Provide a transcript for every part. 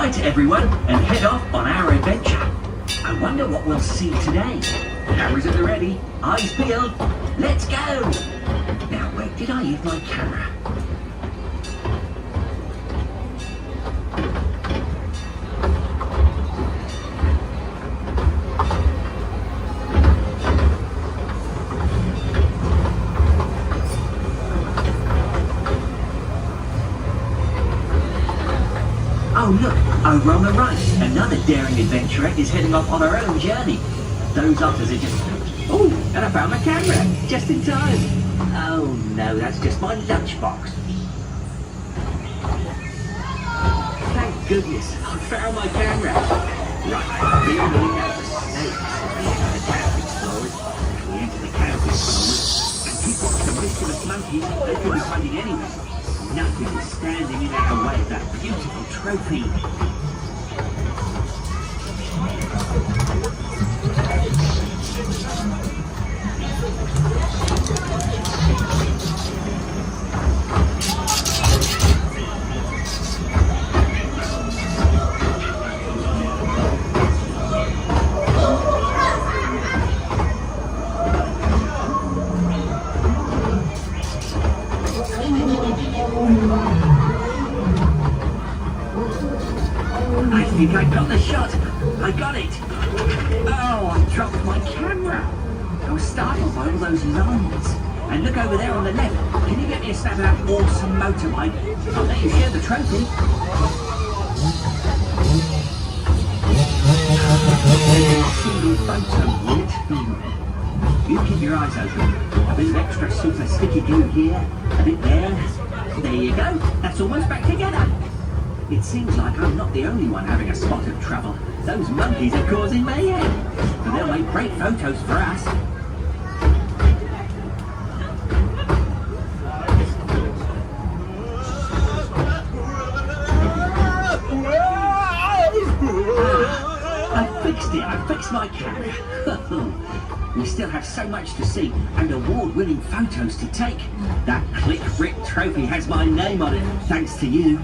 Right, everyone, and head off on our adventure. I wonder what we'll see today. Cameras at the ready, eyes peeled. Let's go! Now, where did I leave my camera? Oh look, over on the right, another daring adventurer is heading off on her own journey. Those otters are just... Oh, and I found my camera, just in time. Oh no, that's just my lunchbox. Thank goodness, I found my camera. Right, we are looking at the snakes. We enter the camp explorers. We enter the camp explorers. And keep watching the ridiculous monkeys. They could be hiding anywhere. Nothing is standing in our way of that beautiful trophy. I think I got the shot. I got it. Oh, I dropped my camera. I was startled by all those lines. And look over there on the left. Can you get me a snap of that awesome motorbike? I'll let you share the trophy. Single photo yet. You keep your eyes open. A bit of extra super sticky glue here. A bit there. There you go. That's almost back together. It seems like I'm not the only one having a spot of trouble. Those monkeys are causing mayhem. But they'll make great photos for us. I fixed my camera. We still have so much to see and award-winning photos to take. That Click Brick trophy has my name on it, thanks to you.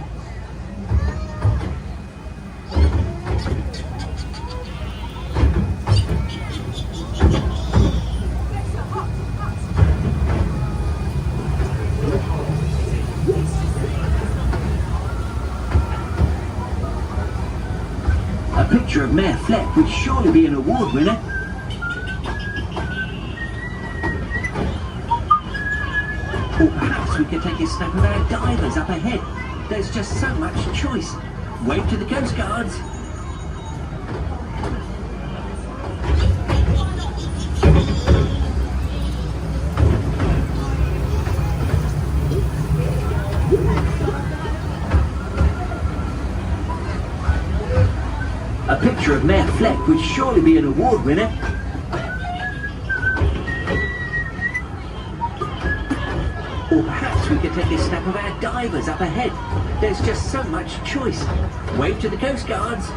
A picture of Mayor Fleck would surely be an award winner. Or perhaps we could take a snap of our divers up ahead. There's just so much choice. Wave to the Coast Guards. A picture of Mayor Fleck would surely be an award winner. Or perhaps we could take a snap of our divers up ahead. There's just so much choice. Wave to the Coast Guards.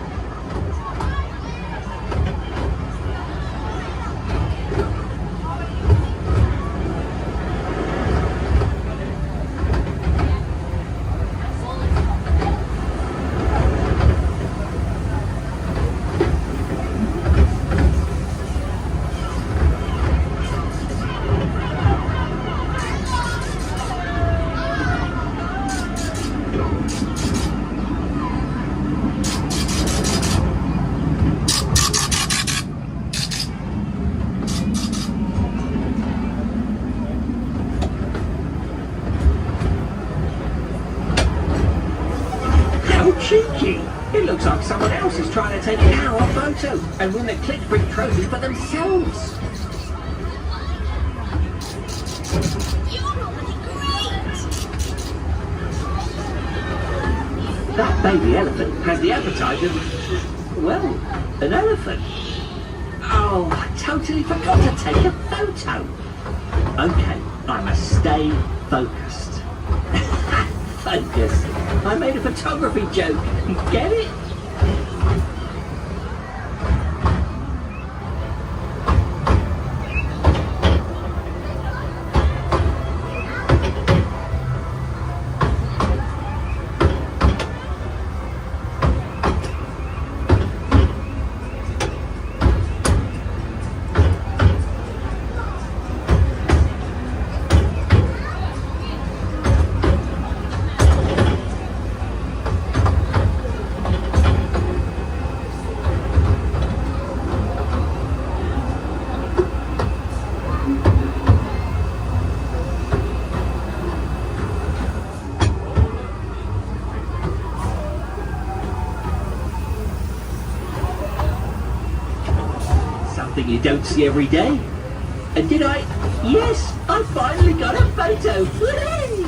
Cheeky! It looks like someone else is trying to take our photo and win the Click Brick trophy for themselves. That baby elephant has the appetite of, well, an elephant. Oh, I totally forgot to take a photo. Okay, I must stay focused. Focus. I made a photography joke. Get it? something you don't see every day. And did I? Yes, I finally got a photo. Hooray!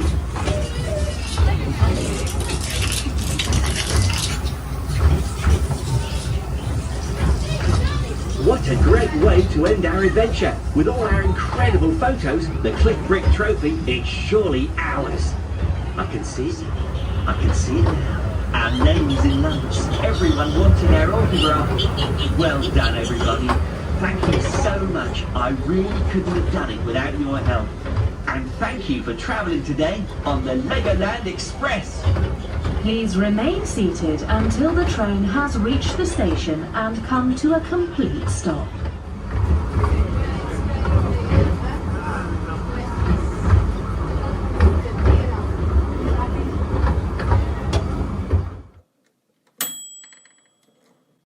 What a great way to end our adventure. With all our incredible photos, the Click Brick Trophy is surely ours. I can see it. I can see it now. Our names in lumps. Everyone wanting our autograph. Well done, everybody. Thank you so much. I really couldn't have done it without your help. And thank you for travelling today on the LEGOLAND Express. Please remain seated until the train has reached the station and come to a complete stop.